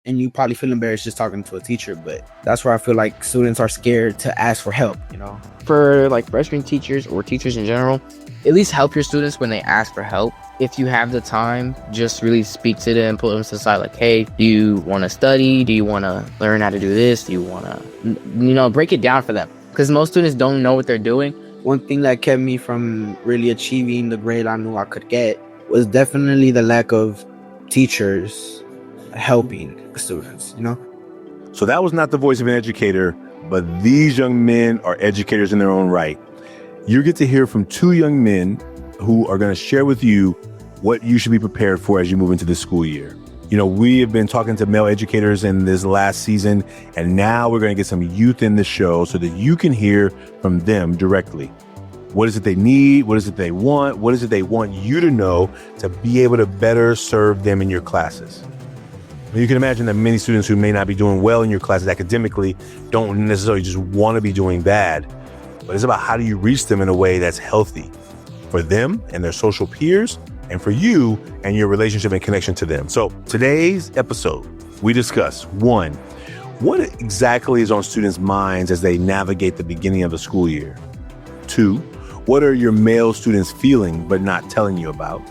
and you probably feel embarrassed just talking to a teacher, but that's where I feel like students are scared to ask for help, For like freshman teachers or teachers in general, at least help your students when they ask for help. If you have the time, just really speak to them, pull them to the side like, hey, do you want to study? Do you want to learn how to do this? Do you want to, break it down for them? Because most students don't know what they're doing. One thing that kept me from really achieving the grade I knew I could get was definitely the lack of teachers helping students, So that was not the voice of an educator, but these young men are educators in their own right. You get to hear from two young men who are going to share with you what you should be prepared for as you move into this school year. We have been talking to male educators in this last season, and now we're going to get some youth in the show so that you can hear from them directly. What is it they need? What is it they want? What is it they want you to know to be able to better serve them in your classes? You can imagine that many students who may not be doing well in your classes academically don't necessarily just want to be doing bad, but it's about how do you reach them in a way that's healthy for them and their social peers, and for you and your relationship and connection to them. So today's episode, we discuss 1, what exactly is on students' minds as they navigate the beginning of the school year? 2, what are your male students feeling but not telling you about?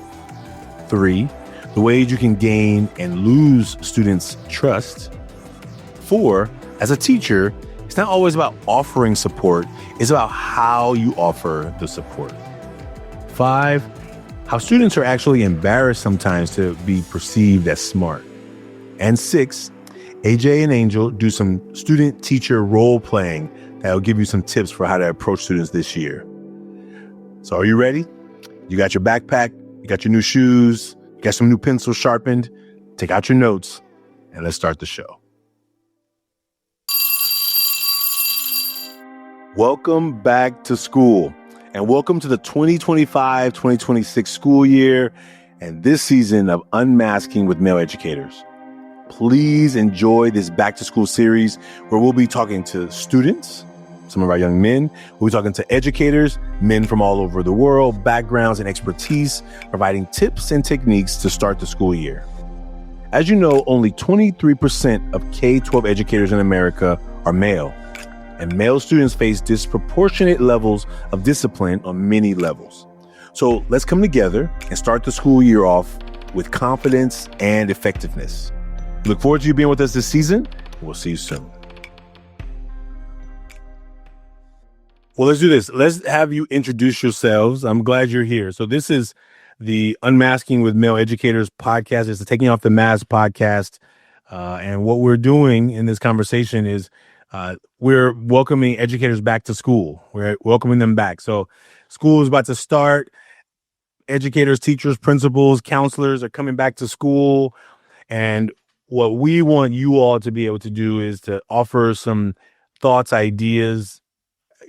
3, the ways you can gain and lose students' trust. 4, as a teacher, it's not always about offering support, it's about how you offer the support. 5, how students are actually embarrassed sometimes to be perceived as smart. And 6, AJ and Angel do some student-teacher role-playing that will give you some tips for how to approach students this year. So are you ready? You got your backpack, you got your new shoes, you got some new pencils sharpened, take out your notes, and let's start the show. Welcome back to school, and welcome to the 2025-2026 school year and this season of Unmasking with Male Educators. Please enjoy this back to school series where we'll be talking to students, some of our young men. We'll be talking to educators, men from all over the world, backgrounds and expertise, providing tips and techniques to start the school year. As you know, only 23% of K-12 educators in America are male, and male students face disproportionate levels of discipline on many levels. So let's come together and start the school year off with confidence and effectiveness. Look forward to you being with us this season. We'll see you soon. Well, let's do this. Let's have you introduce yourselves. I'm glad you're here. So this is the Unmasking with Male Educators podcast. It's the Taking Off the Mask podcast. And what we're doing in this conversation is we're welcoming educators back to school. We're welcoming them back. So school is about to start. Educators, teachers, principals, counselors are coming back to school. And what we want you all to be able to do is to offer some thoughts, ideas,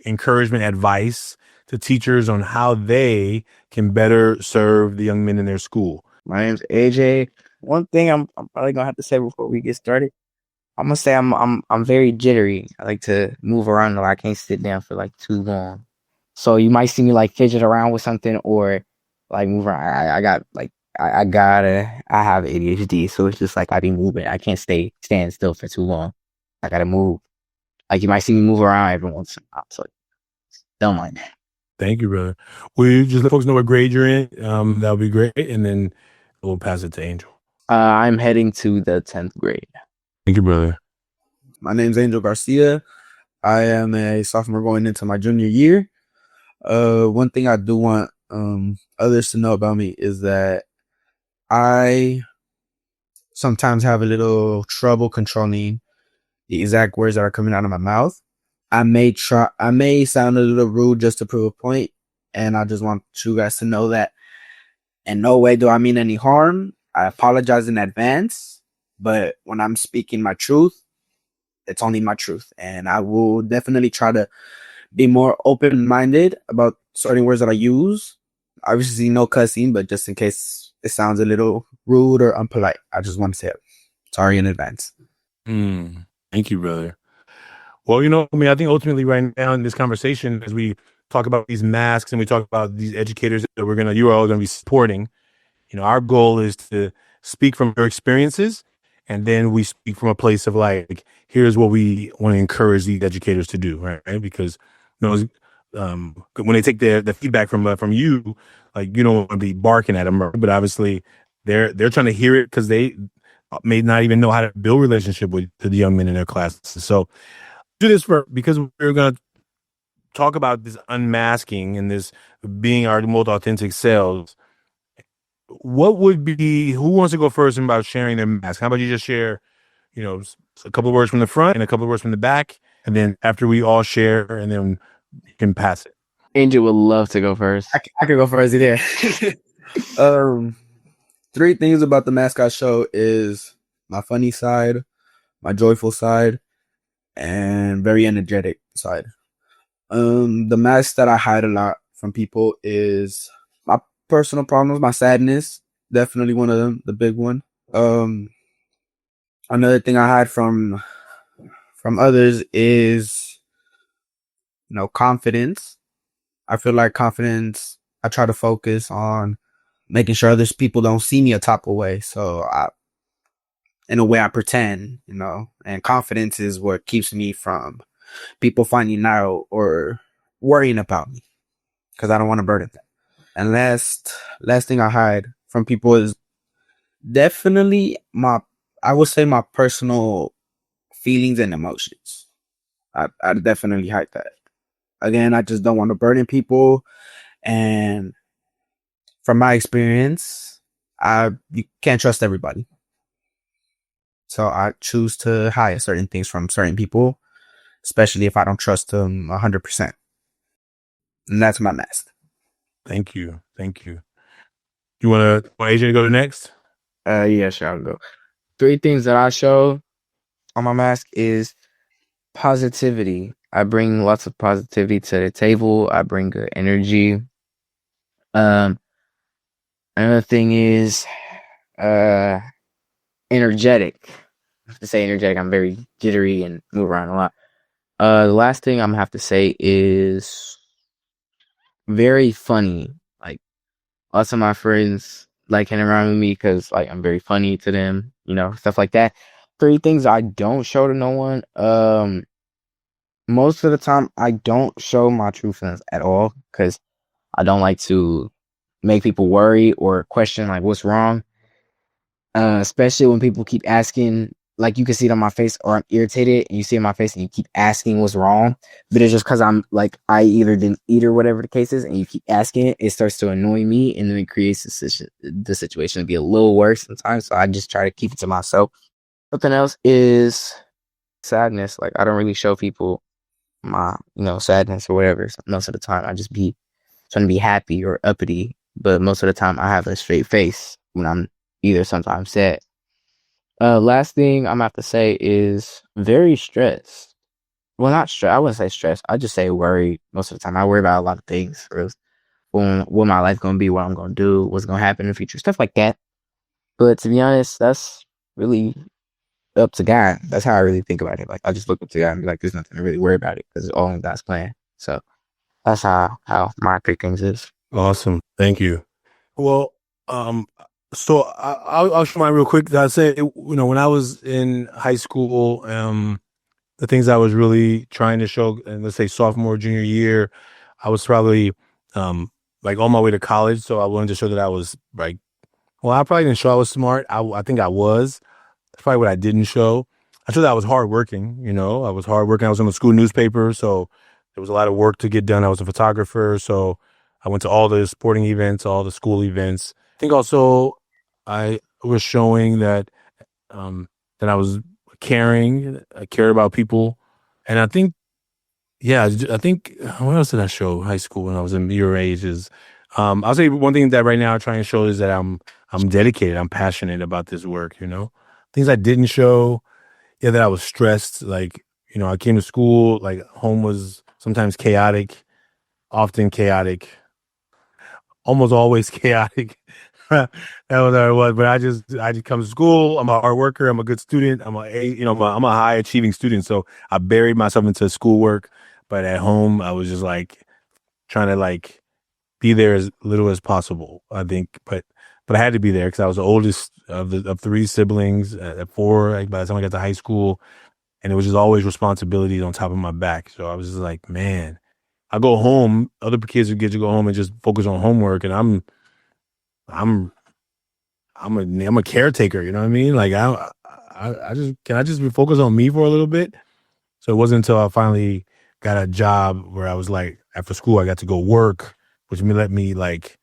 encouragement, advice to teachers on how they can better serve the young men in their school. My name's AJ. One thing I'm probably gonna have to say before we get started, I'm gonna say I'm very jittery. I like to move around a lot. I can't sit down for like too long. So you might see me like fidget around with something or like move around. I have ADHD, so it's just like I be moving. I can't stand still for too long. I gotta move. Like you might see me move around every once in a while. So don't mind that. Thank you, brother. Will you just let folks know what grade you're in? That would be great. And then we'll pass it to Angel. I'm heading to the 10th grade. Thank you, brother. My name's Angel Garcia. I am a sophomore going into my junior year. One thing I do want others to know about me is that I sometimes have a little trouble controlling the exact words that are coming out of my mouth. I may sound a little rude just to prove a point, and I just want you guys to know that in no way do I mean any harm. I apologize in advance, but when I'm speaking my truth, it's only my truth, and I will definitely try to be more open-minded about certain words that I use. Obviously, no cussing, but just in case it sounds a little rude or unpolite, I just want to say it. Sorry in advance. Thank you, brother. Well, I think ultimately right now in this conversation, as we talk about these masks and we talk about these educators that you are all going to be supporting, our goal is to speak from your experiences and then we speak from a place of like, here's what we want to encourage these educators to do, right? Because when they take the feedback from you, like you don't want to be barking at them, but obviously they're trying to hear it because they may not even know how to build relationship with the young men in their classes. So do this because we're going to talk about this unmasking and this being our most authentic selves. What would be, who wants to go first about sharing their mask? How about you just share, a couple of words from the front and a couple of words from the back, and then after we all share, and then you can pass it. Angel would love to go first. I could go first there. Three things about the mascot show is my funny side, my joyful side, and very energetic side. The mask that I hide a lot from people is my personal problems, my sadness, definitely one of them, the big one. Another thing I hide from others is, confidence. I feel like confidence, I try to focus on making sure others people don't see me a type of way. So in a way I pretend, and confidence is what keeps me from people finding out or worrying about me because I don't want to burden them. And last thing I hide from people is definitely I would say my personal feelings and emotions. I definitely hide that. Again, I just don't want to burden people. And from my experience, you can't trust everybody. So I choose to hide certain things from certain people, especially if I don't trust them 100%. And that's my mask. Thank you. You want AJ to go next? Yeah, sure, I'll go. 3 things that I show on my mask is positivity. I bring lots of positivity to the table. I bring good energy. Another thing is energetic. To say energetic, I'm very jittery and move around a lot. The last thing I'm gonna have to say is very funny. Like lots of my friends like hanging around with me because like I'm very funny to them, stuff like that. 3 things I don't show to no one. Most of the time I don't show my true feelings at all because I don't like to make people worry or question like what's wrong. Especially when people keep asking, like you can see it on my face, or I'm irritated and you see it on my face and you keep asking what's wrong, but it's just because I'm like, I either didn't eat or whatever the case is, and you keep asking it, it starts to annoy me, and then it creates the situation to be a little worse sometimes. So I just try to keep it to myself. Something else is sadness. Like I don't really show people my, sadness or whatever. So most of the time I just be trying to be happy or uppity, but most of the time I have a straight face when I'm either sometimes sad. Last thing I'm gonna have to say is very stressed. Well, not stress. I wouldn't say stressed. I just say worried. Most of the time, I worry about a lot of things. What my life gonna be, what I'm gonna do, what's gonna happen in the future, stuff like that. But to be honest, that's really up to God. That's how I really think about it. Like I just look up to God and be like, there's nothing to really worry about it because it's all in God's plan. So that's how my pickings is. Awesome. Thank you. Well, so I'll show mine real quick. I say, when I was in high school, the things I was really trying to show, and let's say sophomore, junior year, I was probably like on my way to college. So I wanted to show that I was like, well, I probably didn't show I was smart. I think I was. That's probably what I didn't show. I showed that I was hardworking. I was hardworking. I was on the school newspaper, so there was a lot of work to get done. I was a photographer, so I went to all the sporting events, all the school events. I think also I was showing that that I was caring. I cared about people, and I think, I think what else did I show high school when I was in your age is, I'll say one thing that right now I try and show is that I'm dedicated. I'm passionate about this work. Things I didn't show, that I was stressed. Like I came to school, like home was sometimes chaotic, often chaotic, almost always chaotic. That was how it was. But I just come to school. I'm a hard worker. I'm a good student. I'm a high achieving student. So I buried myself into schoolwork. But at home, I was just like trying to like be there as little as possible, I think. But but I had to be there because I was the oldest of three siblings at four. Like, by the time I got to high school, and it was just always responsibilities on top of my back. So I was just like, man, I go home. Other kids would get to go home and just focus on homework, and I'm I'm a caretaker. You know what I mean? Like I just can I just focus on me for a little bit. So it wasn't until I finally got a job where I was like, after school, I got to go work, which let me like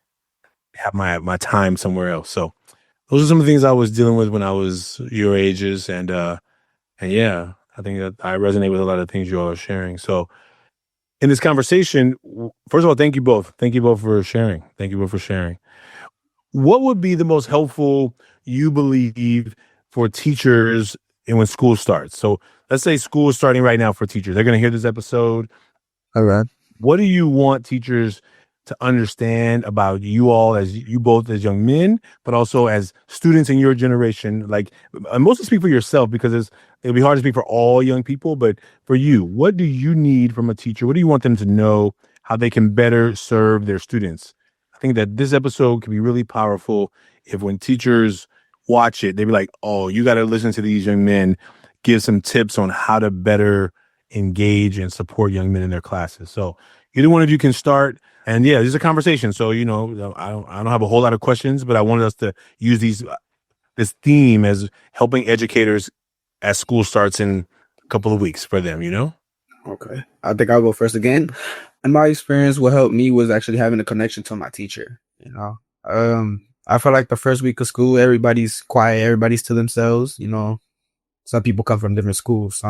have my time somewhere else. So those are some of the things I was dealing with when I was your ages, and yeah, I think that I resonate with a lot of things you all are sharing. So in this conversation, first of all, thank you both. Thank you both for sharing. Thank you both for sharing. What would be the most helpful, you believe, for teachers and when school starts? So let's say school is starting right now for teachers. They're going to hear this episode. All right. What do you want teachers to understand about you all, as you both as young men, but also as students in your generation? Like, mostly speak for yourself, because it'll be hard to speak for all young people, but for you, what do you need from a teacher? What do you want them to know, how they can better serve their students? I think that this episode can be really powerful if, when teachers watch it, they be like, oh, you got to listen to these young men give some tips on how to better engage and support young men in their classes. So either one of you can start. And yeah, this is a conversation. So, I don't have a whole lot of questions, but I wanted us to use this theme as helping educators as school starts in a couple of weeks for them, Okay. I think I'll go first again. In my experience, what helped me was actually having a connection to my teacher. I felt like the first week of school, everybody's quiet, everybody's to themselves. Some people come from different schools.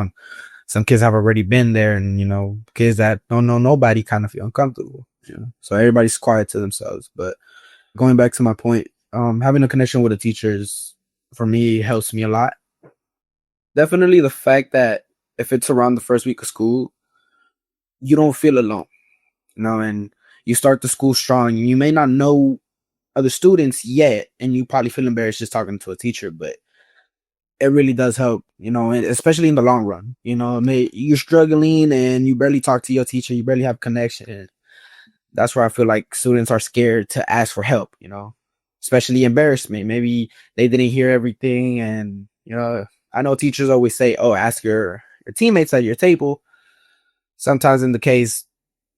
Some kids have already been there, and kids that don't know nobody kind of feel uncomfortable. So everybody's quiet to themselves. But going back to my point, having a connection with the teachers for me helps me a lot. Definitely the fact that if it's around the first week of school, you don't feel alone, and you start the school strong. You may not know other students yet, and you probably feel embarrassed just talking to a teacher, but it really does help, and especially in the long run. You're struggling and you barely talk to your teacher, you barely have connection. And that's where I feel like students are scared to ask for help, especially embarrassment. Maybe they didn't hear everything, and I know teachers always say, oh, ask your teammates at your table. Sometimes in the case,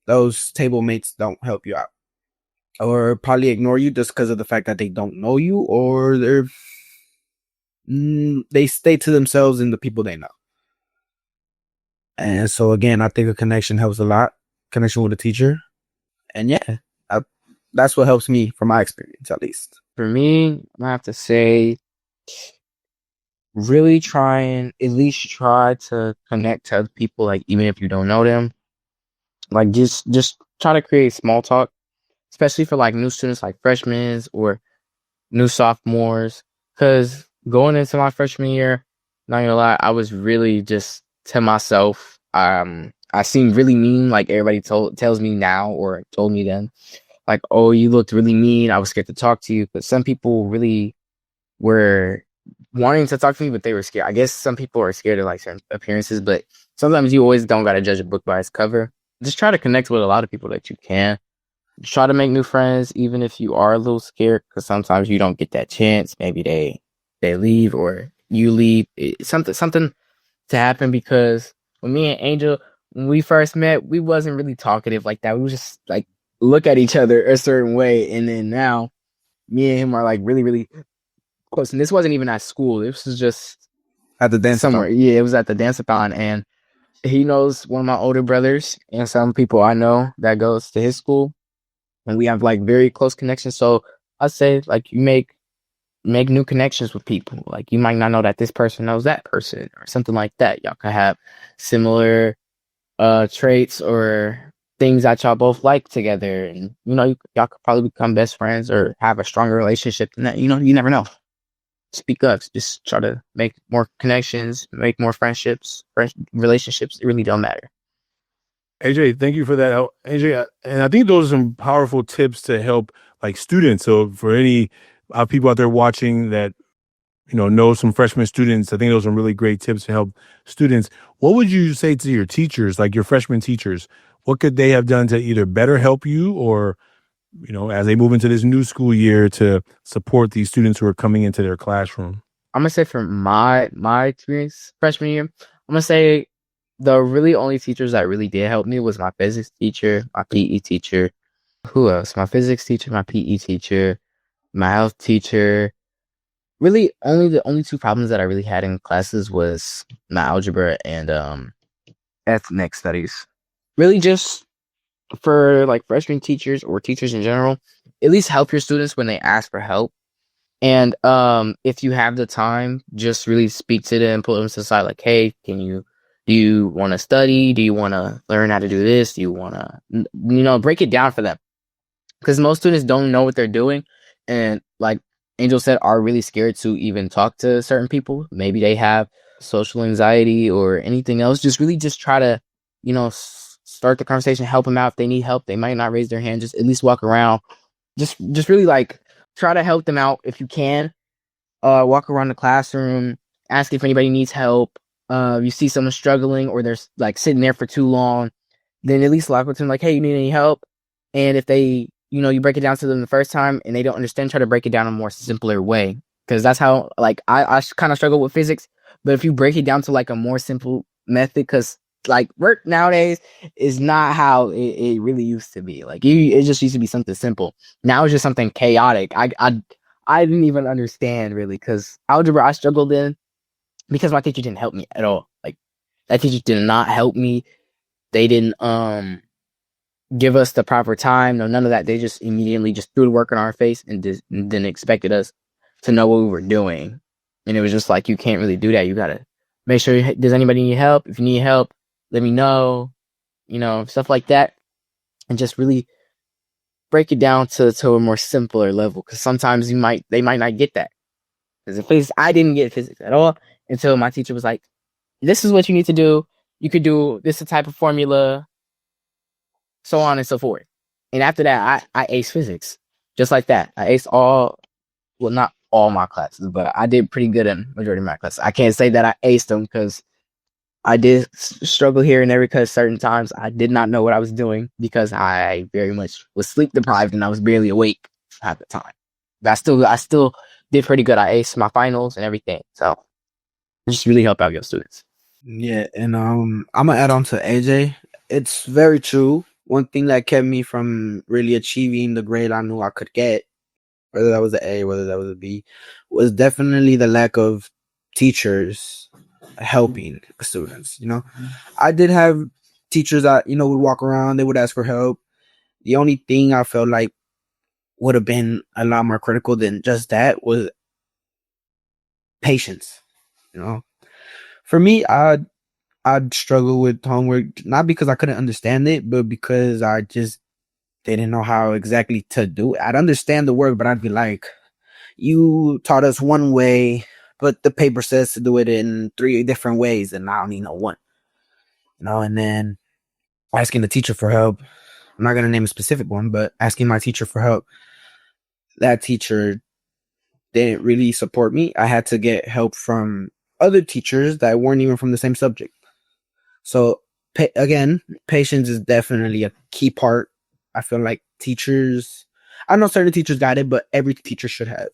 those table mates don't help you out, or probably ignore you just because of the fact that they don't know you, or they stay to themselves and the people they know. And so again, I think a connection helps a lot. Connection with a teacher. And yeah, that's what helps me from my experience, at least. For me, I have to say, really at least try to connect to other people, like even if you don't know them. Like just try to create small talk, especially for like new students, like freshmen or new sophomores. Because going into my freshman year, not gonna lie, I was really just to myself. I seemed really mean, like everybody tells me now or told me then. Like, oh, you looked really mean. I was scared to talk to you. But some people really were wanting to talk to me, but they were scared. I guess some people are scared of like certain appearances, but sometimes you always don't gotta judge a book by its cover. Just try to connect with a lot of people that you can. Try to make new friends, even if you are a little scared, because sometimes you don't get that chance. Maybe they leave or you leave. Something to happen, because when me and Angel, when we first met, we wasn't really talkative like that. We would just like look at each other a certain way, and then now me and him are like really, really close. And this wasn't even at school. This was just At the dance somewhere. Yeah, it was at the dance-a-thon, and he knows one of my older brothers and some people I know that goes to his school, and we have like very close connections. So I say like you make new connections with people. Like you might not know that this person knows that person or something like that. Y'all could have similar traits or things that y'all both like together, and y'all could probably become best friends or have a stronger relationship than that. You never know. Speak up. Just try to make more connections, make more friendships, relationships. It really don't matter. AJ, thank you for that. AJ, and I think those are some powerful tips to help like students. So for any people out there watching that, know some freshman students, I think those are really great tips to help students. What would you say to your teachers, like your freshman teachers? What could they have done to either better help you or as they move into this new school year to support these students who are coming into their classroom? I'm gonna say from my experience freshman year, I'm gonna say the really only teachers that really did help me was my physics teacher, my PE teacher. Who else? My physics teacher, my PE teacher, my health teacher. Really, the only two problems that I really had in classes was my algebra and ethnic studies. Really, just for like freshman teachers or teachers in general, at least help your students when they ask for help. And if you have the time, just really speak to them, pull them to the side, like, hey, do you want to study? Do you want to learn how to do this? Do you want to, break it down for them? Because most students don't know what they're doing. And like Angel said, are really scared to even talk to certain people. Maybe they have social anxiety or anything else. Just try to, start the conversation, help them out. If they need help, they might not raise their hand. Just at least walk around. Just really like try to help them out if you can. Walk around the classroom, ask if anybody needs help. You see someone struggling or they're like sitting there for too long, then at least walk with them like, hey, you need any help? And if they, you break it down to them the first time and they don't understand, try to break it down in a more simpler way. Because that's how, like, I kind of struggle with physics. But if you break it down to like a more simple method, because like work nowadays is not how it really used to be. Like it just used to be something simple. Now it's just something chaotic. I didn't even understand really, because algebra I struggled in because my teacher didn't help me at all. Like that teacher did not help me. They didn't give us the proper time. No, none of that. They just immediately just threw the work in our face and then expected us to know what we were doing. And it was just like, you can't really do that. You gotta make sure, does anybody need help? If you need help, let me know. Stuff like that, and just really break it down to a more simpler level. Because sometimes they might not get that. Because in physics, I didn't get physics at all until my teacher was like, "This is what you need to do. You could do this type of formula, so on and so forth." And after that, I aced physics just like that. I aced not all my classes, but I did pretty good in majority of my classes. I can't say that I aced them because I did struggle here and there, because certain times I did not know what I was doing because I very much was sleep deprived and I was barely awake at the time. But I still did pretty good. I aced my finals and everything. So just really help out your students. Yeah, and I'm gonna add on to AJ. It's very true. One thing that kept me from really achieving the grade I knew I could get, whether that was an A, whether that was a B, was definitely the lack of teachers helping students. I did have teachers that would walk around, they would ask for help. The only thing I felt like would have been a lot more critical than just that was patience. For me, I'd struggle with homework, not because I couldn't understand it, but because I just didn't know how exactly to do it. I'd understand the work, but I'd be like, you taught us one way, but the paper says to do it in 3 different ways, and I only know one. And then asking the teacher for help. I'm not going to name a specific one, but asking my teacher for help. That teacher didn't really support me. I had to get help from other teachers that weren't even from the same subject. So again, patience is definitely a key part. I feel like I know certain teachers got it, but every teacher should have.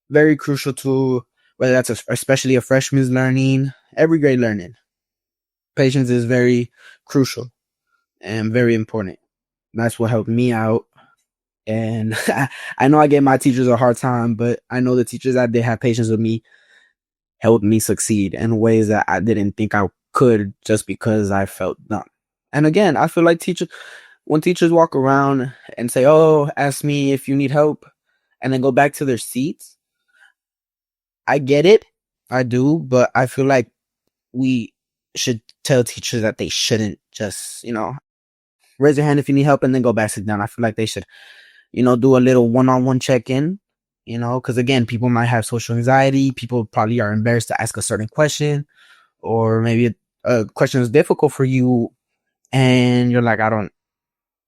Very crucial to whether that's especially a freshman's learning, every grade learning. Patience is very crucial and very important. That's what helped me out. And I know I gave my teachers a hard time, but I know the teachers that did have patience with me helped me succeed in ways that I didn't think I could, just because I felt dumb. And again, I feel like when teachers walk around and say, "Oh, ask me if you need help," and then go back to their seats, I get it. I do, but I feel like we should tell teachers that they shouldn't just, raise your hand if you need help and then go back sit down. I feel like they should, do a little one-on-one check-in, because again, people might have social anxiety. People probably are embarrassed to ask a certain question, or maybe a question is difficult for you and you're like, I don't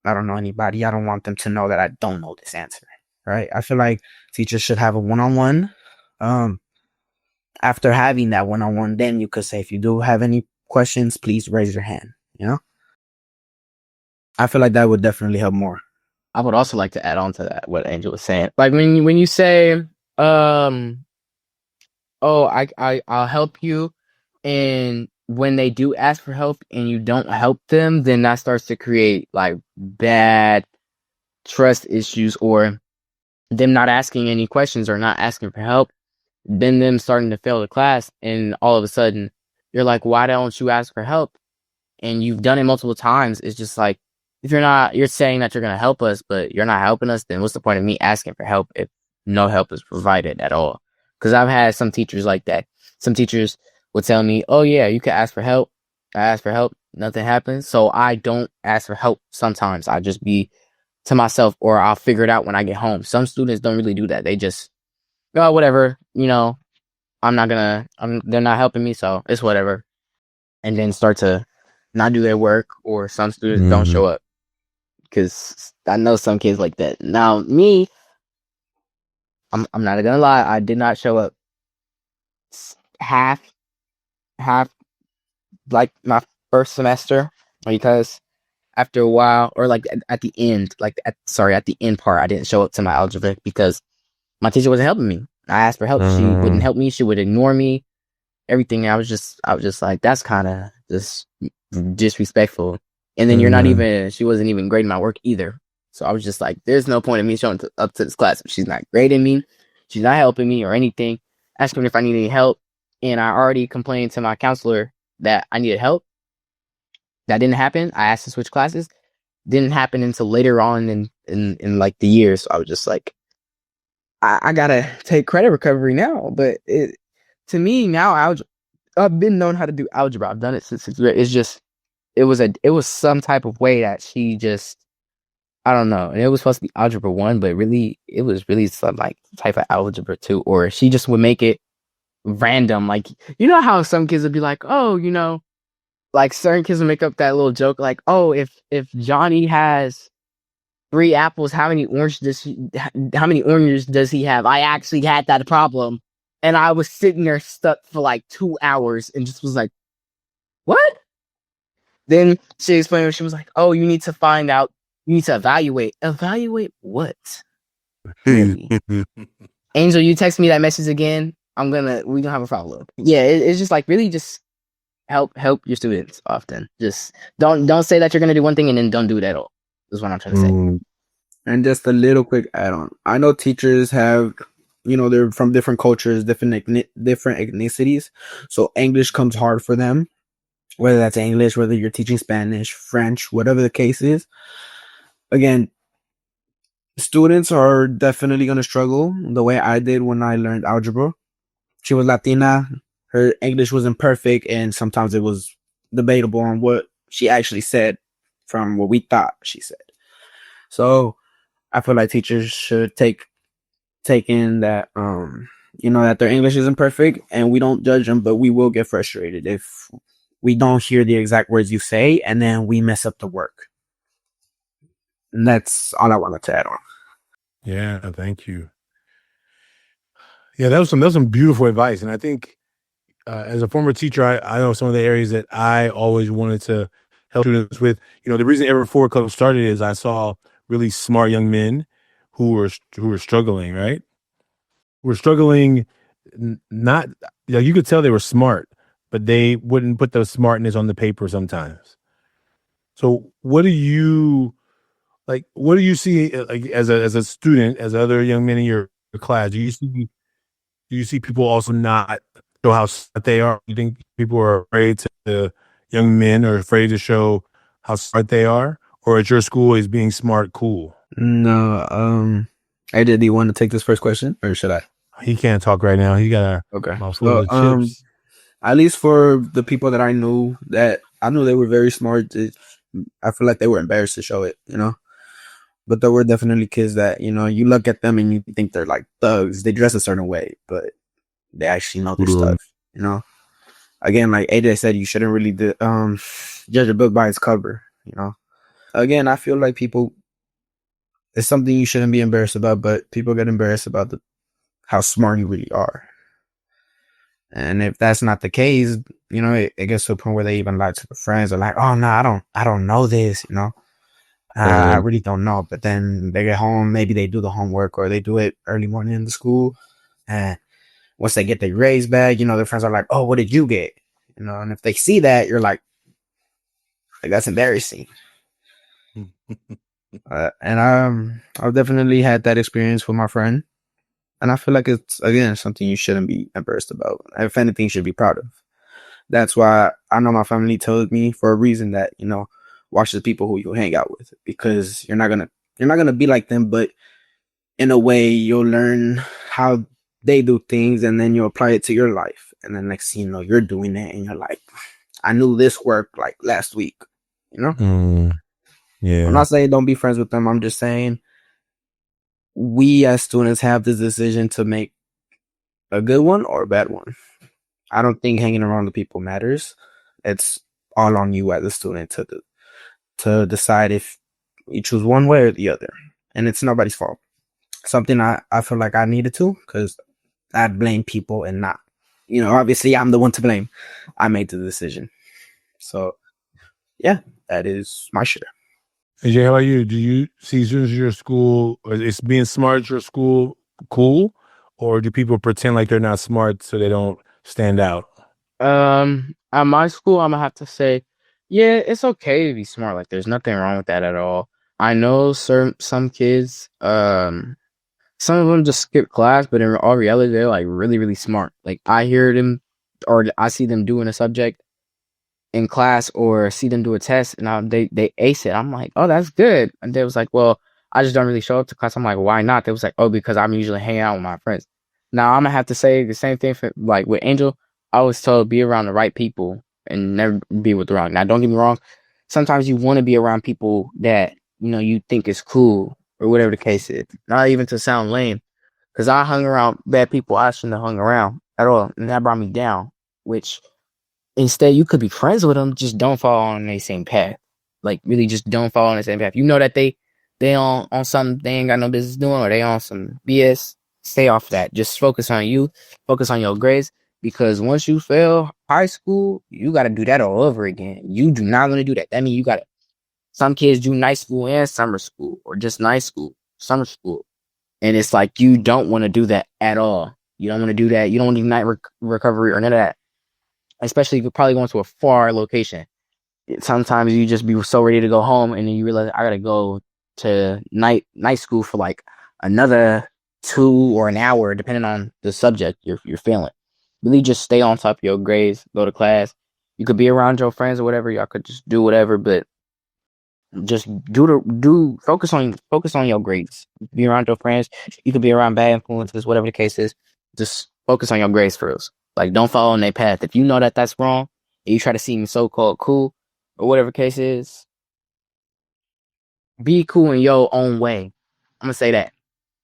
know anybody. I don't want them to know that I don't know this answer. Right? I feel like teachers should have a one-on-one. After having that one-on-one, then you could say, if you do have any questions, please raise your hand. I feel like that would definitely help more. I would also like to add on to that what Angel was saying. Like when you say, oh, I'll help you, and when they do ask for help and you don't help them, then that starts to create like bad trust issues, or them not asking any questions or not asking for help, then them starting to fail the class, and all of a sudden you're like, why don't you ask for help? And you've done it multiple times. It's just like, if you're saying that you're going to help us, but you're not helping us, then what's the point of me asking for help if no help is provided at all? Because I've had some teachers like that. Some teachers would tell me, oh yeah, you can ask for help. I ask for help, nothing happens. So I don't ask for help sometimes. I just be to myself, or I'll figure it out when I get home. Some students don't really do that. They just, oh, whatever, they're not helping me, so it's whatever. And then start to not do their work, or some students don't show up. Because I know some kids like that. Now, me, I'm not gonna lie, I did not show up half, like my first semester, because after a while, or like at the end, at the end part, I didn't show up to my algebra because my teacher wasn't helping me. I asked for help. She wouldn't help me. She would ignore me. Everything. I was just like, that's kind of just disrespectful. And then she wasn't even grading my work either. So I was just like, there's no point in me showing up to this class if she's not grading me, she's not helping me or anything, asking me if I need any help. And I already complained to my counselor that I needed help. That didn't happen. I asked to switch classes. Didn't happen until later on in like the year. So I was just like, I gotta take credit recovery now. But to me now, I've been known how to do algebra. I've done it since 6th grade. It's just it was some type of way that she just, I don't know. And it was supposed to be algebra 1, but really it was really some like type of algebra 2, or she just would make it random. Like, you know how some kids would be like, oh, like certain kids would make up that little joke, like, oh, if Johnny has 3 apples, how many oranges does he have? I actually had that problem. And I was sitting there stuck for like 2 hours and just was like, what? Then she explained, she was like, oh, you need to find out, you need to evaluate. Evaluate what? Really? Angel, you text me that message again. We gonna have a follow-up. Yeah, it's just like, really just help your students often. Just don't say that you're gonna do one thing and then don't do it at all. Is what I'm trying to say. And just a little quick add-on. I know teachers have, they're from different cultures, different ethnicities. So English comes hard for them, whether that's English, whether you're teaching Spanish, French, whatever the case is. Again, students are definitely going to struggle the way I did when I learned algebra. She was Latina. Her English wasn't perfect, and sometimes it was debatable on what she actually said from what we thought she said. So I feel like teachers should take in that, that their English isn't perfect, and we don't judge them, but we will get frustrated if we don't hear the exact words you say, and then we mess up the work. And that's all I wanted to add on. Yeah, thank you. Yeah, that was some beautiful advice, and I think as a former teacher, I know some of the areas that I always wanted to help students with. The reason Ever Forward Club started is I saw really smart young men who were struggling, right? Were struggling, not, you could tell they were smart, but they wouldn't put the smartness on the paper sometimes. So what do you see, like, as a student, as other young men in your class? Do you see people also not show how smart they are? You think people are afraid young men are afraid to show how smart they are? Or at your school, is being smart cool? No, AJ, do you want to take this first question, or should I? He can't talk right now. He got a mouth full of chips. At least for the people that I knew they were very smart. I feel like they were embarrassed to show it, But there were definitely kids that, you look at them and you think they're like thugs. They dress a certain way, but they actually know their stuff, Again, like AJ said, you shouldn't really judge a book by its cover, Again, I feel like it's something you shouldn't be embarrassed about, but people get embarrassed about how smart you really are. And if that's not the case, it gets to a point where they even lie to the friends. They're like, oh no, I don't know this, I really don't know. But then they get home, maybe they do the homework or they do it early morning in the school. And once they get their grades back, their friends are like, "Oh, what did you get?" And if they see that, you're like that's embarrassing. And I've definitely had that experience with my friend, and I feel like it's again something you shouldn't be embarrassed about. If anything, you should be proud of. That's why I know my family told me for a reason that watch the people who you hang out with, because you're not gonna be like them, but in a way you'll learn how they do things, and then you apply it to your life, and then next thing you know you're doing it, and you're like, I knew this worked like last week. Yeah. I'm not saying don't be friends with them. I'm just saying we as students have this decision to make a good one or a bad one. I don't think hanging around the people matters. It's all on you as a student to decide if you choose one way or the other. And it's nobody's fault. Something I feel like I needed to, because I blame people and not, obviously I'm the one to blame. I made the decision. So, yeah, that is my share. AJ, how about you? Do you see students at your school, or is being smart at your school cool? Or do people pretend like they're not smart so they don't stand out? At my school, I'm gonna have to say, yeah, it's okay to be smart. Like, there's nothing wrong with that at all. I know some kids, some of them just skip class, but in all reality, they're like really, really smart. Like, I hear them, or I see them doing a subject in class, or see them do a test, and they ace it. I'm like, oh, that's good. And they was like, well, I just don't really show up to class. I'm like, why not? They was like, oh, because I'm usually hanging out with my friends. Now I'm gonna have to say the same thing for like with Angel. I was told be around the right people and never be with the wrong. Now, don't get me wrong. Sometimes you want to be around people that you think is cool or whatever the case is. Not even to sound lame, because I hung around bad people I shouldn't have hung around at all, and that brought me down. Which instead, you could be friends with them, just don't fall on the same path. Like, really, just don't fall on the same path. You know that they on something they ain't got no business doing, or they on some BS. Stay off that. Just focus on you. Focus on your grades. Because once you fail high school, you got to do that all over again. You do not want to do that. That means you got to. Some kids do night school and summer school, or just night school, summer school, and it's like you don't want to do that at all. You don't want to do that. You don't want to do night recovery or none of that. Especially if you're probably going to a far location. Sometimes you just be so ready to go home, and then you realize I gotta go to night school for like another 2 or an hour, depending on the subject you're feeling. Really, just stay on top of your grades. Go to class. You could be around your friends or whatever. Y'all could just do whatever, but just focus on your grades. Be around your friends. You could be around bad influences, whatever the case is. Just focus on your grades first. Like, don't follow on their path. If you know that that's wrong, and you try to seem so-called cool, or whatever the case is, be cool in your own way. I'm gonna say that.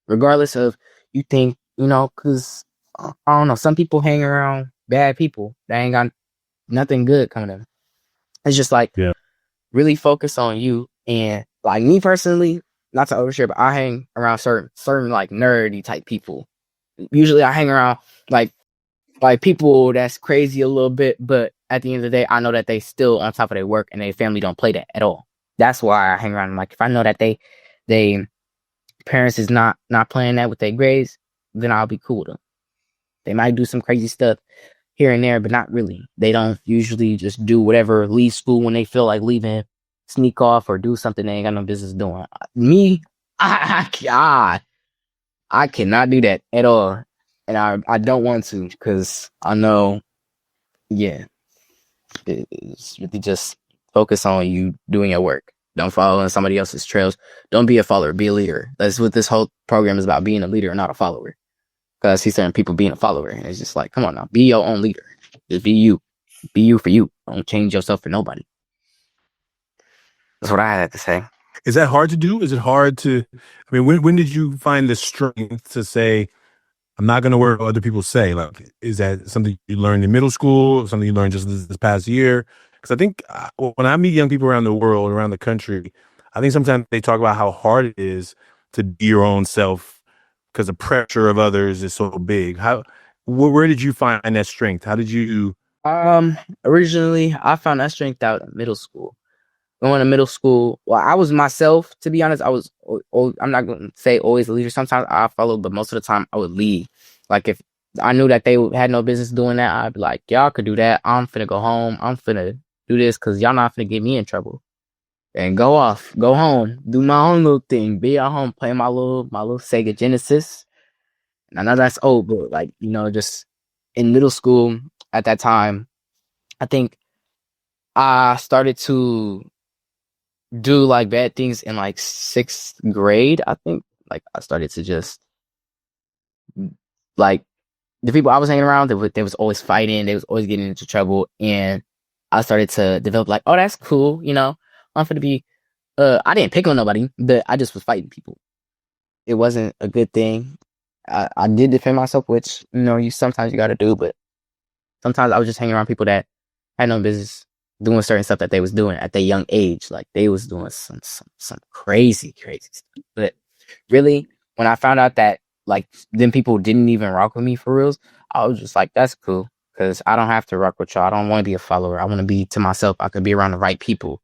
Regardless of you think, because I don't know, some people hang around bad people that ain't got nothing good coming to them. It's just like, Yeah. really focus on you. And like me personally, not to overshare, but I hang around certain like nerdy type people. Usually I hang around like people that's crazy a little bit, but at the end of the day, I know that they still on top of their work, and their family don't play that at all. That's why I hang around. Like, if I know that they parents is not playing that with their grades, then I'll be cool with them. They might do some crazy stuff here and there, but not really. They don't usually just do whatever, leave school when they feel like leaving, sneak off, or do something they ain't got no business doing. Me, I cannot do that at all. And I don't want to, because I know, yeah, it's really just focus on you doing your work. Don't follow in somebody else's trails. Don't be a follower, be a leader. That's what this whole program is about, being a leader and not a follower. Because I see certain people being a follower, and it's just like, come on now, be your own leader. Just be you. Be you for you. Don't change yourself for nobody. That's what I had to say. Is that hard to do? Is it hard to, I mean, when did you find the strength to say, I'm not going to worry what other people say? Like, is that something you learned in middle school, something you learned just this past year? Because I think when I meet young people around the world, around the country, I think sometimes they talk about how hard it is to be your own self because the pressure of others is so big. Where did you find that strength? How did you? Originally, I found that strength out in middle school. going to middle school. Well, I was myself, to be honest. I was, I'm not going to say always the leader. Sometimes I followed, but most of the time I would lead. Like if I knew that they had no business doing that, I'd be like, y'all could do that. I'm finna go home. I'm finna do this because y'all not finna get me in trouble. And go off, go home, do my own little thing, be at home, play my little Sega Genesis. And I know that's old, but like, just in middle school at that time, I think I started to do like bad things in like 6th grade. I think like I started to just like the people I was hanging around, they was always fighting, they was always getting into trouble, and I started to develop like, oh, that's cool, I'm gonna be. I didn't pick on nobody, but I just was fighting people. It wasn't a good thing. I did defend myself, which you sometimes you got to do, but sometimes I was just hanging around people that had no business doing certain stuff that they was doing at their young age. Like they was doing some crazy stuff. But really, when I found out that like them people didn't even rock with me for reals, I was just like, that's cool, because I don't have to rock with y'all. I don't want to be a follower. I want to be to myself. I could be around the right people.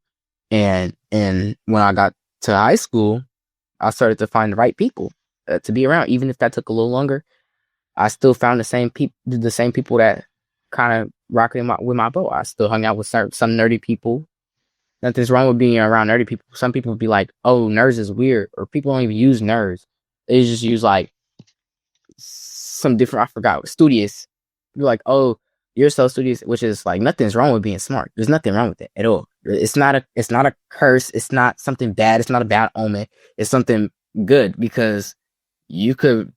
And when I got to high school, I started to find the right people to be around. Even if that took a little longer, I still found the same people that kind of rocking with my boat. I still hung out with some nerdy people. Nothing's wrong with being around nerdy people. Some people would be like, "Oh, nerds is weird," or people don't even use nerds. They just use like some different. I forgot. Studious. You're like, "Oh, you're so studious," which is like nothing's wrong with being smart. There's nothing wrong with it at all. It's not a curse. It's not something bad. It's not a bad omen. It's something good, because you could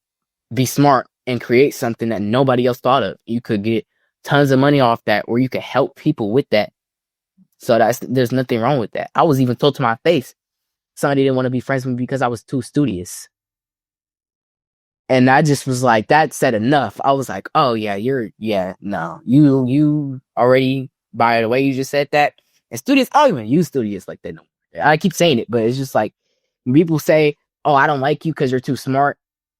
be smart and create something that nobody else thought of. You could get tons of money off that, or you could help people with that. So there's nothing wrong with that. I was even told to my face somebody didn't want to be friends with me because I was too studious. And I just was like, that said enough. I was like, oh yeah, no. You already, by the way you just said that. And studious, I don't even use studious like that no more. I keep saying it, but it's just like, when people say, oh, I don't like you because you're too smart,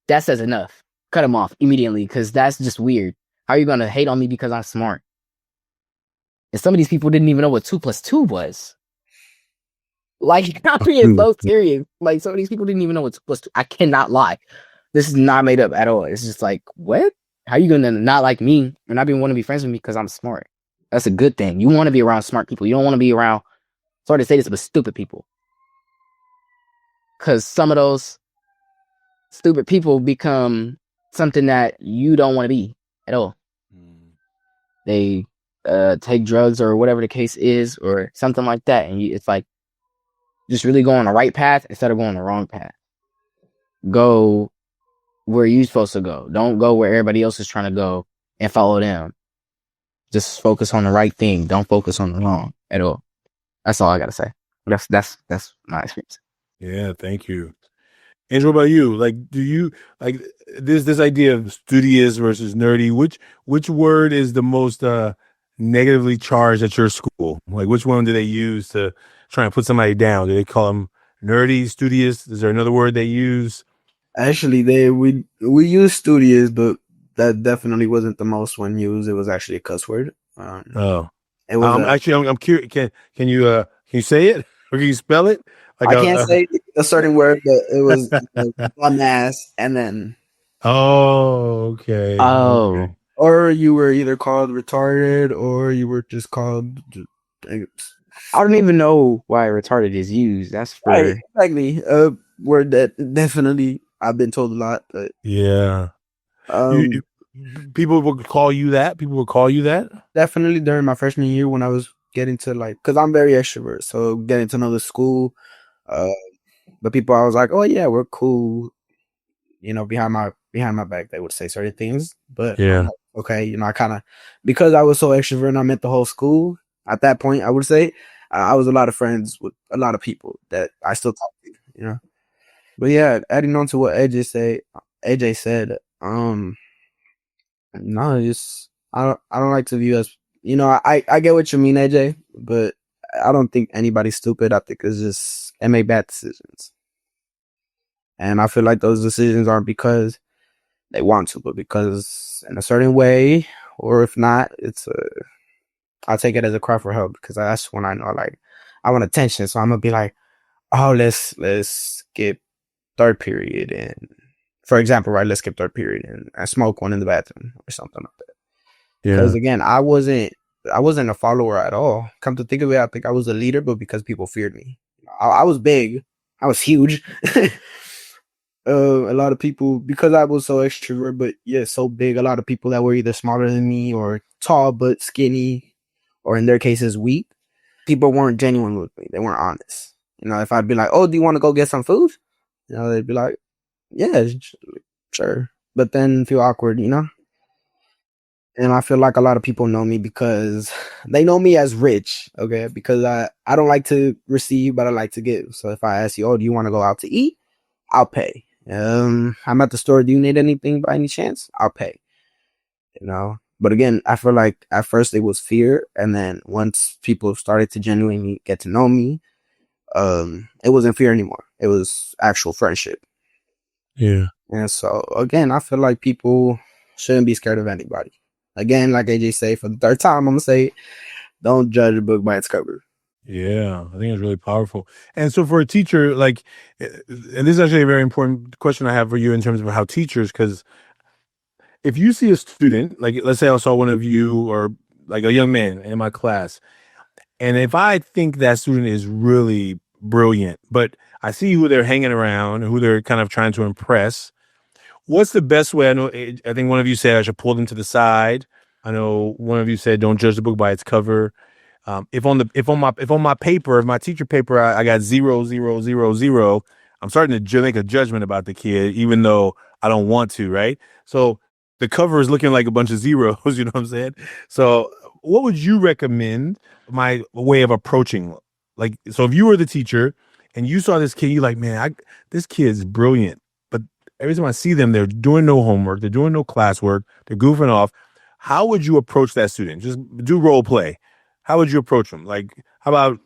that says enough. Cut them off immediately, because that's just weird. How are you going to hate on me because I'm smart? And some of these people didn't even know what 2 plus 2 was. Like, I'm being so serious. Like, some of these people didn't even know what 2 plus 2. I cannot lie. This is not made up at all. It's just like, what? How are you going to not like me and not even want to be friends with me because I'm smart? That's a good thing. You want to be around smart people. You don't want to be around, sorry to say this, but stupid people. Because some of those stupid people become something that you don't want to be at all. They take drugs or whatever the case is, or something like that, and it's like, just really go on the right path instead of going the wrong path. Go where you're supposed to go. Don't go where everybody else is trying to go and follow them. Just focus on the right thing. Don't focus on the wrong at all. That's all I gotta say. That's my experience. Yeah, thank you. Angel, what about you? Like, do you like this idea of studious versus nerdy? Which word is the most negatively charged at your school? Like, which one do they use to try and put somebody down? Do they call them nerdy, studious? Is there another word they use? Actually, we use studious, but that definitely wasn't the most one used. It was actually a cuss word. Oh, It was actually, I'm curious. Can you say it, or can you spell it? Like I can't say a certain word, but it was bum ass, and then okay. Oh, Okay. or you were either called retarded or you were just called. I don't even know why retarded is used. That's for Right, exactly. A word that definitely I've been told a lot, but Yeah. um, People will call you that. People will call you that. definitely during my freshman year when I was getting to like, because I'm very extrovert, so getting to know the school, uh, but people I was like, oh yeah, we're cool. Behind my back, they would say certain things, but I'm Yeah. like, okay, I kind of, because I was so extrovert and I met the whole school at that point, I would say I was a lot of friends with a lot of people that I still talk to. But yeah, adding on to what AJ said, no, just I don't like to view as, I get what you mean, AJ, but I don't think anybody's stupid. I think it's just they make bad decisions, and I feel like those decisions aren't because they want to, but because in a certain way, or if not, I take it as a cry for help, because that's when I know, like, I want attention. So I'm gonna be like, oh, let's skip third period, and for example, right, let's skip third period and I smoke one in the bathroom or something like that. Yeah. Because again, I wasn't a follower at all. Come to think of it, I think I was a leader, but because people feared me. I was big, I was huge. A lot of people, because I was so extrovert, but yeah, so big. A lot of people that were either smaller than me or tall but skinny, or in their cases weak. People weren't genuine with me. They weren't honest. If I'd be like, "Oh, do you want to go get some food?" They'd be like, "Yeah, sure," but then feel awkward. And I feel like a lot of people know me because they know me as rich, okay? Because I don't like to receive, but I like to give. So if I ask you, "Oh, do you want to go out to eat?" I'll pay. I'm at the store. Do you need anything by any chance? I'll pay. But again, I feel like at first it was fear, and then once people started to genuinely get to know me, it wasn't fear anymore. It was actual friendship. Yeah. And so again, I feel like people shouldn't be scared of anybody. Again, like AJ say for the third time, I'm gonna say, don't judge a book by its cover. Yeah, I think it's really powerful. And so for a teacher, like, and this is actually a very important question I have for you in terms of how teachers, because if you see a student, like, let's say I saw one of you or like a young man in my class, and if I think that student is really brilliant, but I see who they're hanging around, who they're kind of trying to impress, what's the best way? I think one of you said I should pull them to the side. I know one of you said don't judge the book by its cover. If on my paper, if my teacher paper, I got 0, 0, 0, 0, I'm starting to make a judgment about the kid, even though I don't want to, right? So the cover is looking like a bunch of zeros. You know what I'm saying? So what would you recommend my way of approaching? Like, so if you were the teacher and you saw this kid, you like, man, this kid's brilliant, but every time I see them, they're doing no homework, they're doing no classwork, they're goofing off. How would you approach that student? Just do role play. How would you approach them? Like, how about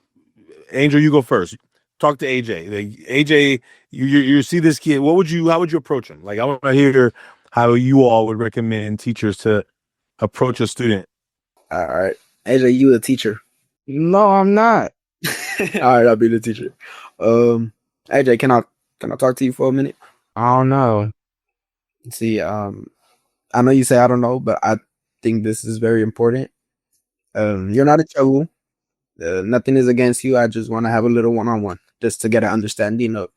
Angel? You go first. Talk to AJ. Like, AJ, you see this kid. How would you approach him? Like, I want to hear how you all would recommend teachers to approach a student. All right, AJ, you the teacher. No, I'm not. All right, I'll be the teacher. AJ, can I talk to you for a minute? I don't know. See, I know you say I don't know, but I think this is very important. You're not in trouble. Nothing is against you. I just want to have a little one-on-one just to get an understanding of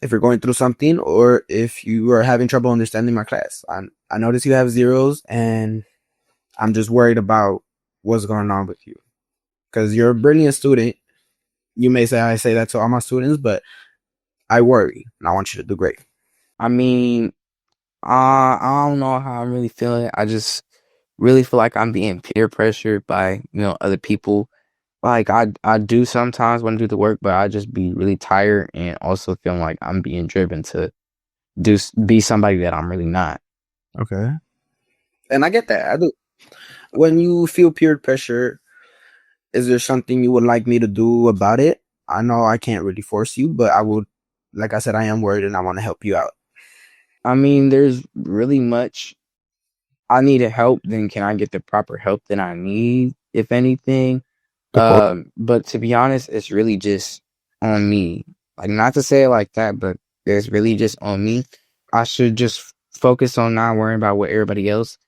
if you're going through something or if you are having trouble understanding my class. I notice you have zeros, and I'm just worried about what's going on with you because you're a brilliant student. You may say I say that to all my students, but I worry and I want you to do great. I mean, I don't know how I'm really feeling. I just really feel like I'm being peer pressured by, other people. Like I do sometimes want to do the work, but I just be really tired and also feeling like I'm being driven to be somebody that I'm really not. Okay. And I get that. I do. When you feel peer pressure, is there something you would like me to do about it? I know I can't really force you, but I would, like I said, I am worried and I want to help you out. I mean, there's really much I need help. Then can I get the proper help that I need, if anything? But to be honest, it's really just on me. Like, not to say it like that, but it's really just on me. I should just focus on not worrying about what everybody else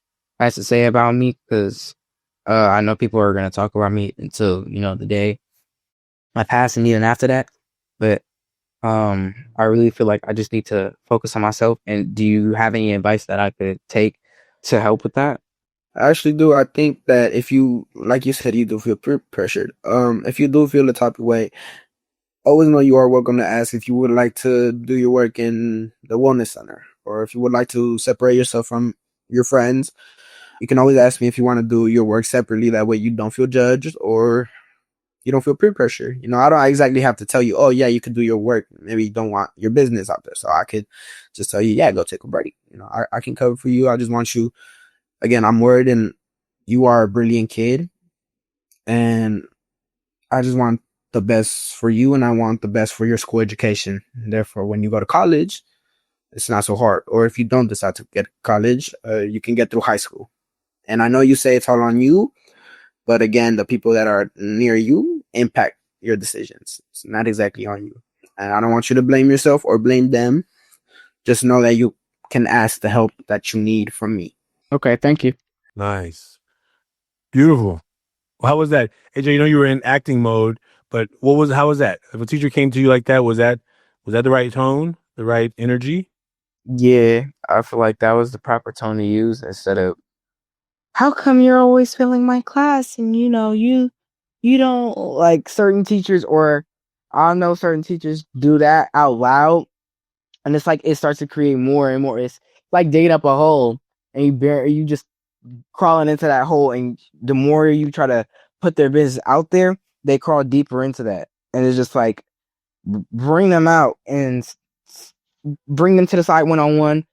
has to say about me, because I know people are gonna talk about me until the day I pass, and even after that. But I really feel like I just need to focus on myself. And do you have any advice that I could take to help with that? I actually do. I think that if you, like you said, you do feel peer pressured. If you do feel the type of way, always know you are welcome to ask if you would like to do your work in the wellness center, or if you would like to separate yourself from your friends. You can always ask me if you want to do your work separately. That way you don't feel judged or you don't feel peer pressure. I don't exactly have to tell you, oh, yeah, you could do your work. Maybe you don't want your business out there. So I could just tell you, yeah, go take a break. I can cover for you. I just want you, again, I'm worried and you are a brilliant kid. And I just want the best for you and I want the best for your school education. Therefore, when you go to college, it's not so hard. Or if you don't decide to get college, you can get through high school. And I know you say it's all on you, but again, the people that are near you impact your decisions. It's not exactly on you. And I don't want you to blame yourself or blame them. Just know that you can ask the help that you need from me. Okay, thank you. Nice. Beautiful. How was that? AJ, you were in acting mode, but how was that? If a teacher came to you like that, was that the right tone, the right energy? Yeah, I feel like that was the proper tone to use instead of, how come you're always failing my class and you don't, like, certain teachers, or I know certain teachers do that out loud, and it's like it starts to create more and more. It's like digging up a hole and you just crawling into that hole, and the more you try to put their business out there, they crawl deeper into that. And it's just like, bring them out and bring them to the side one-on-one.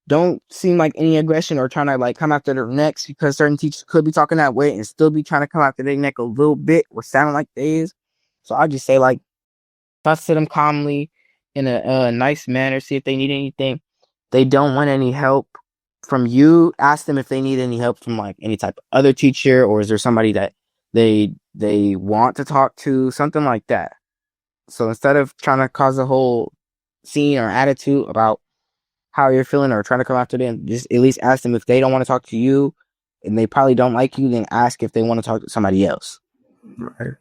Don't seem like any aggression or trying to like come after their necks, because certain teachers could be talking that way and still be trying to come after their neck a little bit or sound like they is. So I just say, like, talk to them calmly in a nice manner. See if they need anything. They don't want any help from you. Ask them if they need any help from like any type of other teacher, or is there somebody that they want to talk to, something like that. So instead of trying to cause a whole scene or attitude about how you're feeling or trying to come after them, just at least ask them if they don't want to talk to you and they probably don't like you, then ask if they want to talk to somebody else. Right.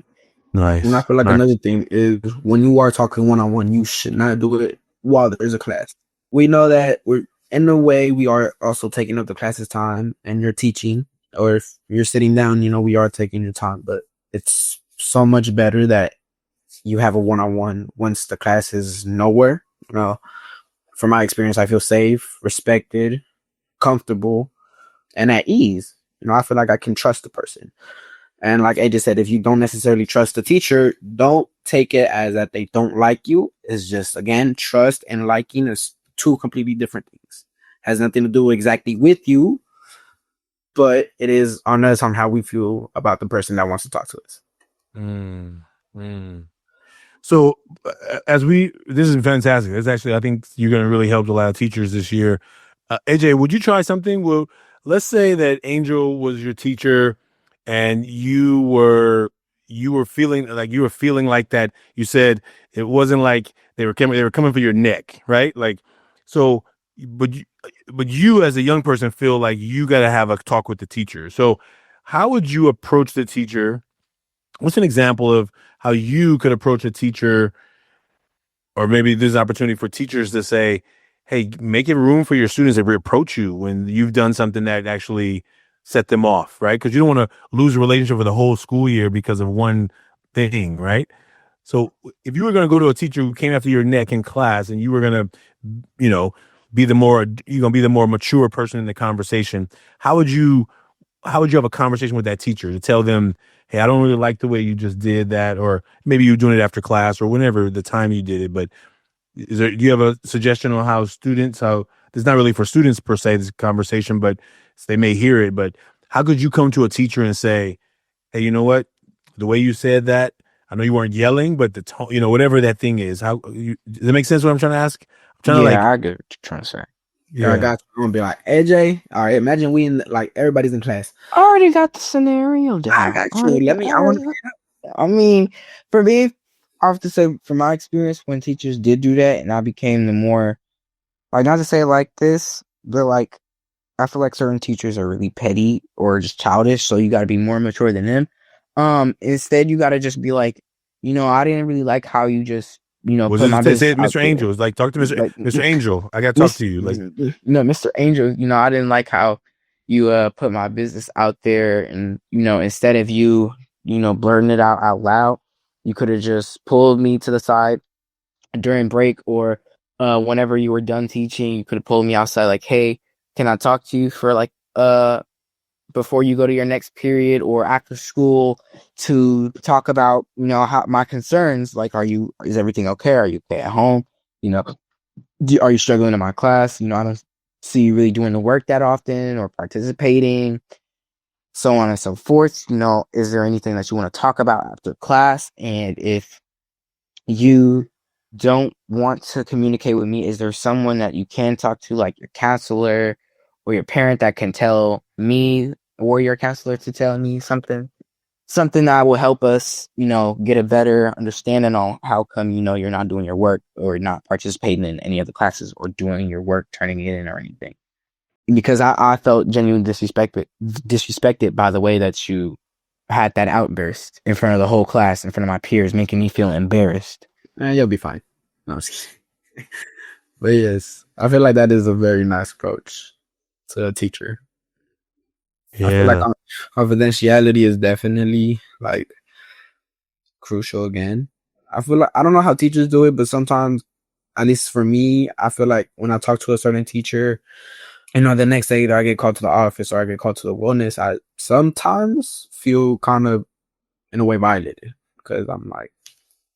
Nice. And I feel like another thing is, when you are talking one-on-one, you should not do it while there's a class. We know that we're in a way we are also taking up the class's time, and you're teaching, or if you're sitting down, we are taking your time. But it's so much better that you have a one-on-one once the class is nowhere. From my experience, I feel safe, respected, comfortable, and at ease. I feel like I can trust the person. And like AJ said, if you don't necessarily trust the teacher, don't take it as that they don't like you. It's just, again, trust and liking is two completely different things. Has nothing to do exactly with you, but it is on us on how we feel about the person that wants to talk to us. So this is fantastic. It's actually, I think you're going to really help a lot of teachers this year. AJ, would you try something? Well, let's say that Angel was your teacher and you were feeling like that. You said it wasn't like they were coming for your neck, right? Like, so, but you as a young person feel like you got to have a talk with the teacher. So how would you approach the teacher? What's an example of how you could approach a teacher? Or maybe there's an opportunity for teachers to say, hey, make it room for your students to reapproach you when you've done something that actually set them off, right? Because you don't want to lose a relationship for the whole school year because of one thing, right? So if you were going to go to a teacher who came after your neck in class and you were going to, be the more mature person in the conversation, how would you have a conversation with that teacher to tell them, hey, I don't really like the way you just did that, or maybe you're doing it after class or whenever the time you did it. But do you have a suggestion on how it's not really for students per se, this conversation, but they may hear it, but how could you come to a teacher and say, hey, you know what, the way you said that, I know you weren't yelling, but the tone, whatever that thing is, does that make sense what I'm trying to ask? I'm trying to I get what you're trying to say. Yeah, I got you. I'm gonna be like, AJ, all right, imagine we like everybody's in class. I already got the scenario down. I got you. I mean, for me, I have to say, from my experience, when teachers did do that, and I became the more, like, not to say it like this, but like, I feel like certain teachers are really petty or just childish, so you got to be more mature than them. Instead, you got to just be like, I didn't really like how you just, put my business out Mr. there. Angel, like, talk to Mr. Angel. I got to talk to you. Like, Mr. Angel, I didn't like how you put my business out there, and instead of you, blurting it out loud, you could have just pulled me to the side during break, or whenever you were done teaching, you could have pulled me outside, like, hey, can I talk to you for like before you go to your next period or after school to talk about, how my concerns, like, is everything okay? Are you okay at home? Are you struggling in my class? I don't see you really doing the work that often or participating, so on and so forth. Is there anything that you want to talk about after class? And if you don't want to communicate with me, is there someone that you can talk to, like your counselor or your parent, that can tell me, or your counselor to tell me something? something that will help us, get a better understanding on how come, you're not doing your work or not participating in any of the classes or doing your work, turning it in or anything. Because I felt genuinely disrespected by the way that you had that outburst in front of the whole class, in front of my peers, making me feel embarrassed. You'll be fine. No, I'm just kidding. But yes, I feel like that is a very nice approach to a teacher. I feel like Yeah. confidentiality is definitely like crucial again. I feel like I don't know how teachers do it, but sometimes, at least for me, I feel like when I talk to a certain teacher, the next day that I get called to the office or I get called to the wellness, I sometimes feel kind of in a way violated because I'm like,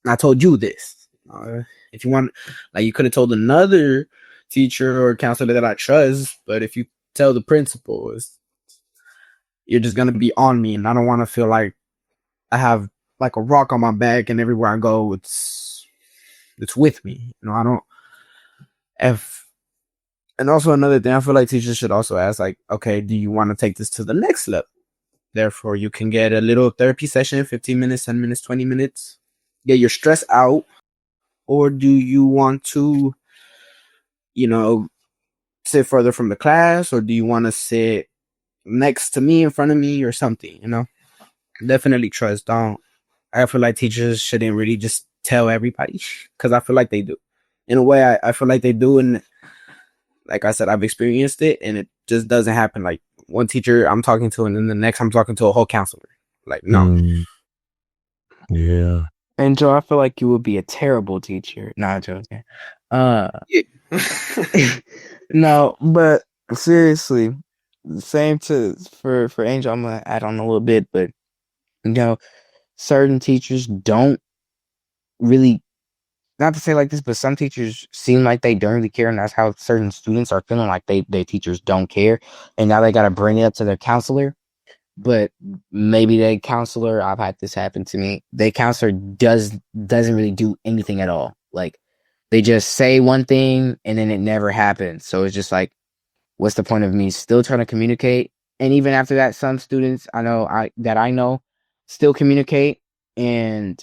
I told you this. If you want, like, you could have told another teacher or counselor that I trust, but if you tell the principal, you're just gonna be on me, and I don't want to feel like I have like a rock on my back, and everywhere I go, it's with me. I don't. If And also another thing, I feel like teachers should also ask, like, okay, do you want to take this to the next level? Therefore, you can get a little therapy session, 15 minutes, 10 minutes, 20 minutes, get your stress out. Or do you want to, sit further from the class? Or do you want to sit next to me, in front of me, or something, Definitely trust. I feel like teachers shouldn't really just tell everybody, because I feel like they do. In a way, I feel like they do, and like I said, I've experienced it, and it just doesn't happen. Like, one teacher I'm talking to, and then the next I'm talking to a whole counselor. Like, no. Yeah. And Joe, I feel like you would be a terrible teacher. Not joking. No, but seriously, same for Angel. I'm gonna add on a little bit, but certain teachers don't really, not to say like this, but some teachers seem like they don't really care, and that's how certain students are feeling like their teachers don't care, and now they got to bring it up to their counselor. But maybe their counselor, I've had this happen to me, their counselor doesn't really do anything at all. Like, they just say one thing and then it never happens. So it's just like, what's the point of me still trying to communicate? And even after that, some students I know still communicate, and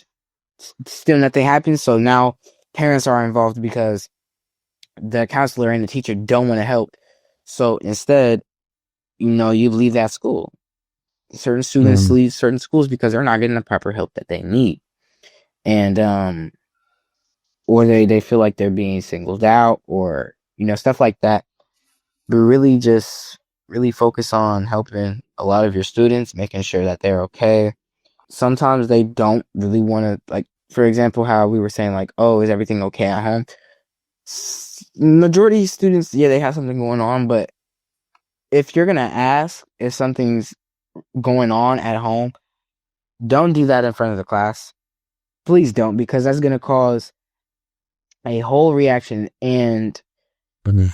still nothing happens. So now parents are involved because the counselor and the teacher don't want to help. So instead, you leave that school. Certain students leave certain schools because they're not getting the proper help that they need. And or they feel like they're being singled out, or stuff like that. But really just really focus on helping a lot of your students, making sure that they're okay. Sometimes they don't really want to, like, for example, how we were saying, like, oh, is everything okay at home? Majority of students, yeah, they have something going on, but if you're gonna ask if something's going on at home, don't do that in front of the class. Please don't, because that's gonna cause a whole reaction. And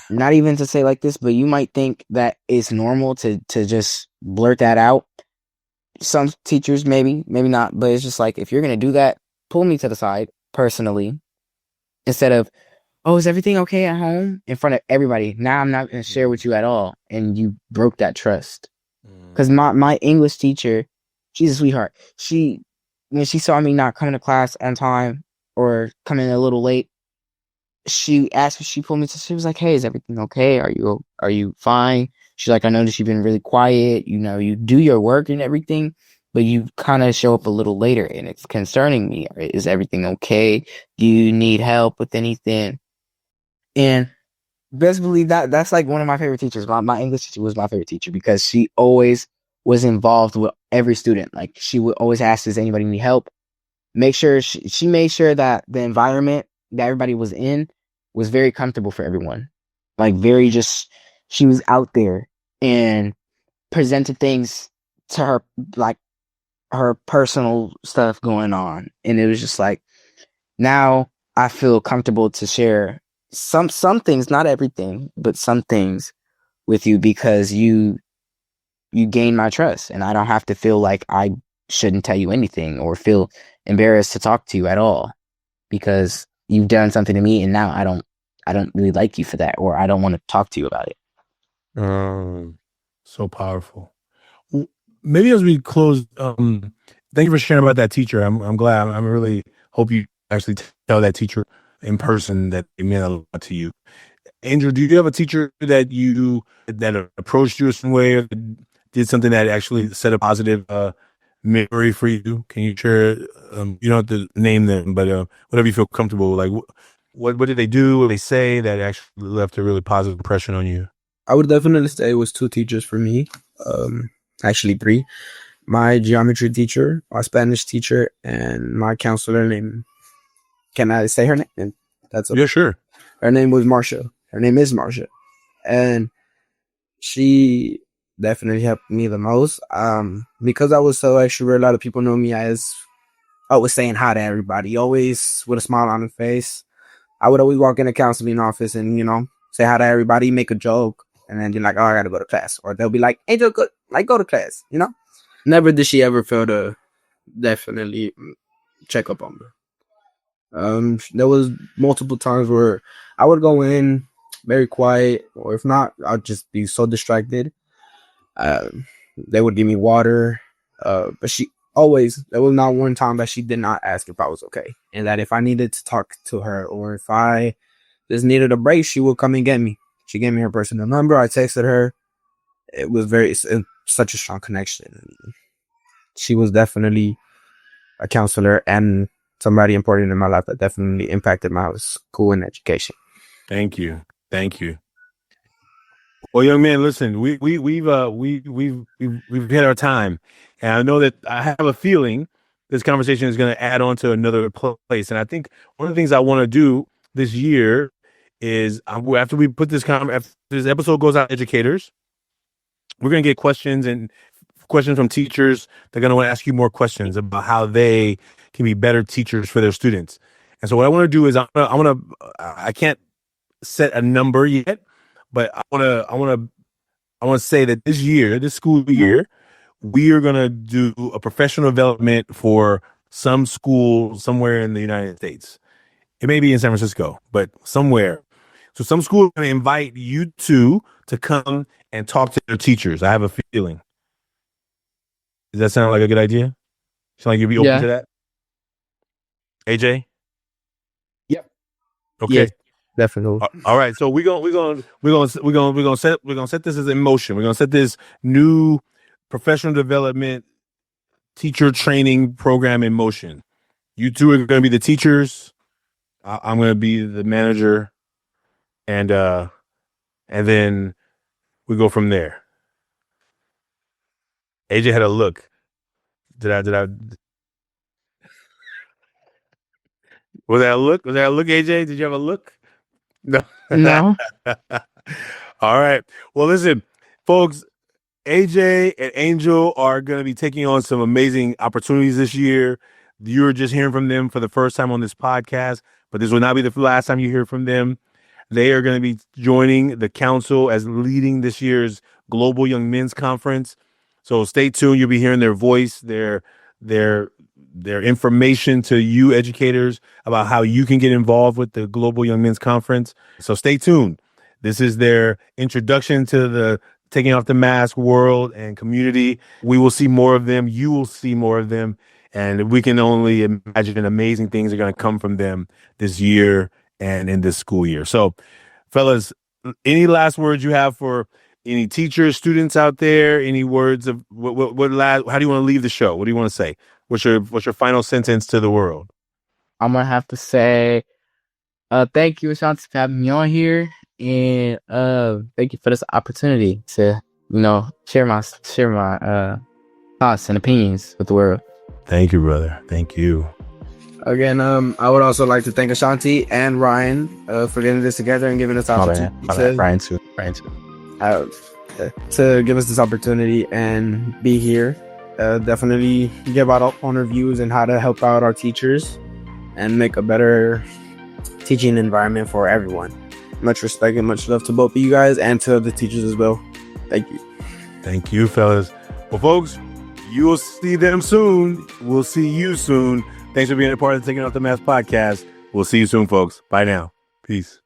not even to say like this, but you might think that it's normal to just blurt that out. Some teachers, maybe not, but it's just like, if you're gonna do that, pull me to the side personally, instead of, oh, is everything okay at home, in front of everybody. Now I'm not gonna share with you at all, and you broke that trust. Because my English teacher, she's a sweetheart. When she saw me not coming to class on time or coming a little late, she pulled me to, she was like, hey, is everything okay? Are you fine? She's like, I noticed you've been really quiet. You do your work and everything, but you kind of show up a little later, and it's concerning me. Is everything okay? Do you need help with anything? And best believe that's like one of my favorite teachers. My English teacher was my favorite teacher because she always was involved with every student. Like, she would always ask, does anybody need help? Make sure she made sure that the environment that everybody was in was very comfortable for everyone. Like, she was out there and presented things to her, like her personal stuff going on. And it was just like, now I feel comfortable to share some things, not everything, but some things with you, because you gain my trust, and I don't have to feel like I shouldn't tell you anything or feel embarrassed to talk to you at all, because you've done something to me, and now I don't really like you for that, or I don't want to talk to you about it. So powerful. Maybe as we close, Thank you for sharing about that teacher. I'm glad. I really hope you actually tell that teacher in person that it meant a lot to you. Angel, do you have a teacher that approached you a certain way or did something that actually set a positive memory for you? Can you share? You don't have to name them, but whatever you feel comfortable. Like, what did they do? What did they say that actually left a really positive impression on you? I would definitely say it was 2 teachers for me. Actually 3. My geometry teacher, my Spanish teacher, and my counselor named. Can I say her name? That's okay. Yeah, sure. Her name was Marsha. Her name is Marsha, and she definitely helped me the most. Because I was so extrovert, a lot of people know me as always saying hi to everybody, always with a smile on the face. I would always walk in the counseling office and, say hi to everybody, make a joke, and then you're like, oh, I gotta go to class. Or they'll be like, Angel, go to class, Never did she ever fail to definitely check up on me. There was multiple times where I would go in very quiet, or if not, I'd just be so distracted. They would give me water, but there was not one time that she did not ask if I was okay, and that if I needed to talk to her or if I just needed a break, she would come and get me. She gave me her personal number. I texted her. It was such a strong connection. She was definitely a counselor and somebody important in my life that definitely impacted my school and education. Thank you. Well, young man, listen, we've hit our time, and I know that I have a feeling this conversation is going to add on to another place. And I think one of the things I want to do this year is after we put after this episode goes out, educators, we're going to get questions from teachers. They're going to want to ask you more questions about how they can be better teachers for their students. And so what I want to do is I can't set a number yet, but I want to say that this school year, we are going to do a professional development for some school somewhere in the United States. It may be in San Francisco, but somewhere. So some school is going to invite you two to come and talk to their teachers. I have a feeling. Does that sound like a good idea? Sound like you'd be open to that? AJ? Yep. Okay. Yes, definitely. All right. So we're gonna set this as in motion. We're gonna set this new professional development teacher training program in motion. You two are gonna be the teachers. I'm gonna be the manager, and then we go from there. AJ had a look. Did I? Was that a look? AJ? Did you have a look? No. No. All right. Well, listen, folks, AJ and Angel are going to be taking on some amazing opportunities this year. You're just hearing from them for the first time on this podcast, but this will not be the last time you hear from them. They are going to be joining the council as leading this year's Global Young Men's Conference. So stay tuned. You'll be hearing their voice, their information to you educators about how you can get involved with the Global Young Men's Conference. So stay tuned. This is their introduction to the taking off the mask world and community. We will see more of them. You will see more of them. And we can only imagine amazing things are going to come from them this year and in this school year. So, fellas, any last words you have for any teachers, students out there? Any words of how do you want to leave the show? What do you want to say? What's your final sentence to the world? I'm gonna have to say, thank you, Ashanti, for having me on here, and thank you for this opportunity to, share my thoughts and opinions with the world. Thank you, brother. Thank you. Again, I would also like to thank Ashanti and Ryan for getting this together and giving us opportunity Ryan too. To give us this opportunity and be here. Definitely give out on reviews and how to help out our teachers and make a better teaching environment for everyone. Much respect and much love to both of you guys and to the teachers as well. Thank you. Thank you, fellas. Well, folks, you will see them soon. We'll see you soon. Thanks for being a part of the Taking Off the Mask podcast. We'll see you soon, folks. Bye now. Peace.